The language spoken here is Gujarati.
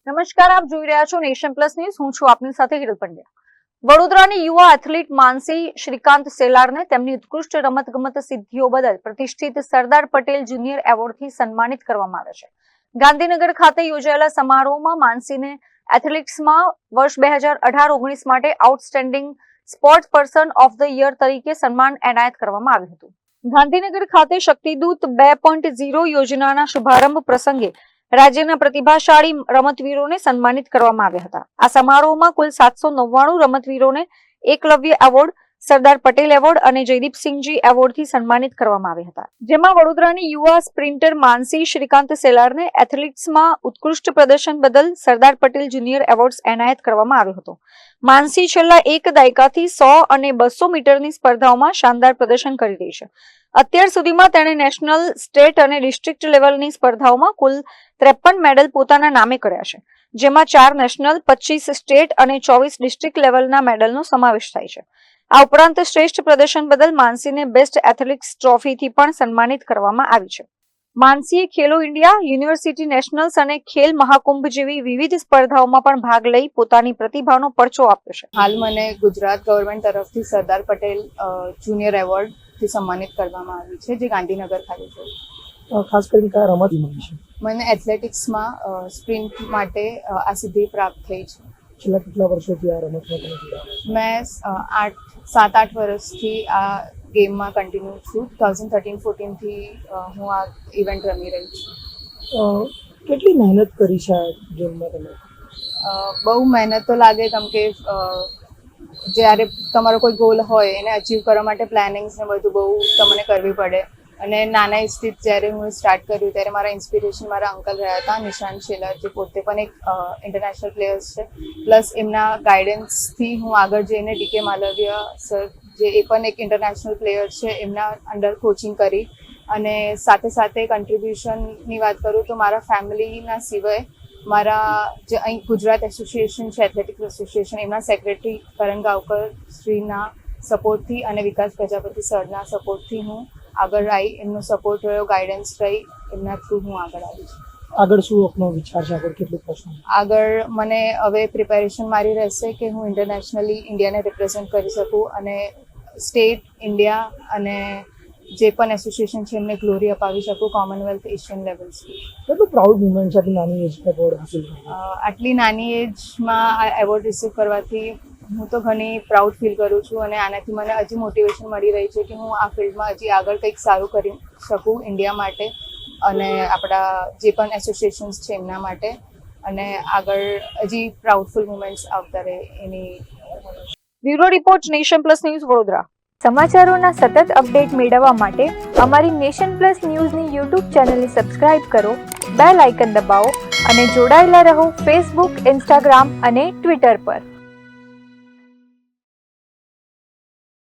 નમસ્કાર, આપ જોઈ રહ્યા છો નેશન પ્લસ ન્યૂઝ. હું છું આપની સાથે હિરલ પંડ્યા. વડોદરાની યુવા એથ્લીટ માનસી શ્રીકાંત સેલારને તેમની ઉત્કૃષ્ટ રમતગમત સિદ્ધિઓ બદલ પ્રતિષ્ઠિત સરદાર પટેલ જુનિયર એવોર્ડથી સન્માનિત કરવામાં આવે છે. ગાંધીનગર ખાતે યોજાયેલા સમારોહમાં માનસીને એથ્લેટિક્સમાં વર્ષ 2018-19 માટે outstanding sports person of the year તરીકે સન્માન એનાયત કરવામાં આવ્યું હતું. ગાંધીનગર ખાતે શક્તિદૂત 2.0 યોજનાના શુભારંભ પ્રસંગે રાજ્યના પ્રતિભાશાળી રમતવીરોને સન્માનિત કરવામાં આવ્યા હતા. આ સમારોહમાં કુલ 799 રમતવીરોને એકલવ્ય એવોર્ડ, સરદાર પટેલ એવોર્ડ અને જયદીપસિંહજી એવોર્ડથી સન્માનિત કરવામાં આવ્યા હતા. જેમાં વડોદરાની યુવા સ્પ્રિન્ટર માનસી શ્રીકાંત સેલારને એથ્લેટિક્સમાં ઉત્કૃષ્ટ પ્રદર્શન બદલ સરદાર પટેલ જુનિયર એવોર્ડ એનાયત કરવામાં આવ્યો હતો. માનસી છેલ્લા એક દાયકાથી 100 અને 200 મીટરની સ્પર્ધાઓમાં શાનદાર પ્રદર્શન કરી રહી છે. અત્યાર સુધીમાં તેણે નેશનલ, સ્ટેટ અને ડિસ્ટ્રિક્ટ લેવલની સ્પર્ધાઓમાં કુલ 53 મેડલ પોતાના નામે કર્યા છે, જેમાં 4 નેશનલ, 25 સ્ટેટ અને 24 ડિસ્ટ્રિક્ટ લેવલના મેડલનો સમાવેશ થાય છે. આ ઉપરાંત શ્રેષ્ઠ પ્રદર્શન બદલ માનસીને બેસ્ટ એથ્લેટિક્સ ટ્રોફીથી પણ સન્માનિત કરવામાં આવી છે. માનસીએ ખેલો ઇન્ડિયા, યુનિવર્સિટી નેશનલ્સ અને ખેલ મહાકુંભ જેવી વિવિધ સ્પર્ધાઓમાં પણ ભાગ લઈ પોતાની પ્રતિભાનો પરચો આપ્યો છે. હાલ મને ગુજરાત ગવર્મેન્ટ તરફથી સરદાર પટેલ જુનિયર એવોર્ડથી સન્માનિત કરવામાં આવી છે, જે ગાંધીનગર ખાતે છે. ખાસ કરીને કયા રમત મળી છે? મને એથ્લેટિક્સમાં સ્પ્રિન્ટ માટે આ સિદ્ધિ પ્રાપ્ત થઈ છે. છેલ્લા કેટલા વર્ષોથી આ રમતમાં તમે જોડાયા? મેં 7-8 વર્ષથી આ ગેમમાં કન્ટિન્યુ છું. 2013-14થી હું આ ઇવેન્ટ રમી રહી છું. કેટલી મહેનત કરી છે આ ગેમમાં તમે? બહુ મહેનત તો લાગે, કેમ કે જ્યારે તમારો કોઈ ગોલ હોય એને અચીવ કરવા માટે પ્લાનિંગ્સ ને બધું બહુ તમને કરવી પડે. અને નાના સ્થિત જ્યારે હું સ્ટાર્ટ કર્યું ત્યારે મારા ઇન્સ્પિરેશન મારા અંકલ રહ્યા હતા, નિશાંત શેલર, જે પોતે પણ એક ઇન્ટરનેશનલ પ્લેયર્સ છે. પ્લસ એમના ગાઈડન્સથી હું આગળ જઈને ડીકે માલવિયા સર, જે એ પણ એક ઇન્ટરનેશનલ પ્લેયર છે, એમના અંડર કોચિંગ કરી. અને સાથે સાથે કન્ટ્રીબ્યુશનની વાત કરું તો મારા ફેમિલીના સિવાય મારા જે અહીં ગુજરાત એસોસિએશન છે, એથ્લેટિક્સ એસોસિએશન, એમના સેક્રેટરી કરણ ગાવકર શ્રીના સપોર્ટથી અને વિકાસ પ્રજાપતિ સરના સપોર્ટથી હું આગળ આવી. એમનો સપોર્ટ રહ્યો, ગાઈડન્સ રહી, એમના થ્રુ હું આગળ આવી છું. આગળ શું આપનો વિચાર છે? આગળ કેટલું પર્સન? આગળ મને હવે પ્રિપેરેશન મારી રહેશે કે હું ઇન્ટરનેશનલી ઇન્ડિયાને રિપ્રેઝેન્ટ કરી શકું અને સ્ટેટ, ઇન્ડિયા અને જે પણ એસોસિએશન છે એમને ગ્લોરી અપાવી શકું કોમનવેલ્થ, એશિયન લેવલ્સથી. કેટલું પ્રાઉડ મુમેન્ટ છે આટલી નાની એજ એવોર્ડ હાંસલ કરવાનો? આટલી નાની એજમાં આ એવોર્ડ રિસીવ કરવાથી હું તો ઘણી પ્રાઉડ ફીલ કરું છું. અને આનાથી મને હજી મોટિવેશન મળી રહી છે કે હું આ ફિલ્ડમાં હજી આગળ કંઈક સારું કરી શકું ઇન્ડિયા માટે અને આપણા જે પણ એસોસિએશન્સ છે એમના માટે, અને આગળ હજી પ્રાઉડફુલ મુમેન્ટ્સ આવતા રહે એની. Bureau report, nation plus news, Vadodara. સમાચારોના સતત અપડેટ મેળવવા માટે અમારી નેશન પ્લસ ન્યૂઝની યુટ્યુબ ચેનલને સબસ્ક્રાઇબ કરો, બેલ આઇકન દબાવો અને જોડાયેલા રહો ફેસબુક, ઇન્સ્ટાગ્રામ અને ટ્વિટર પર.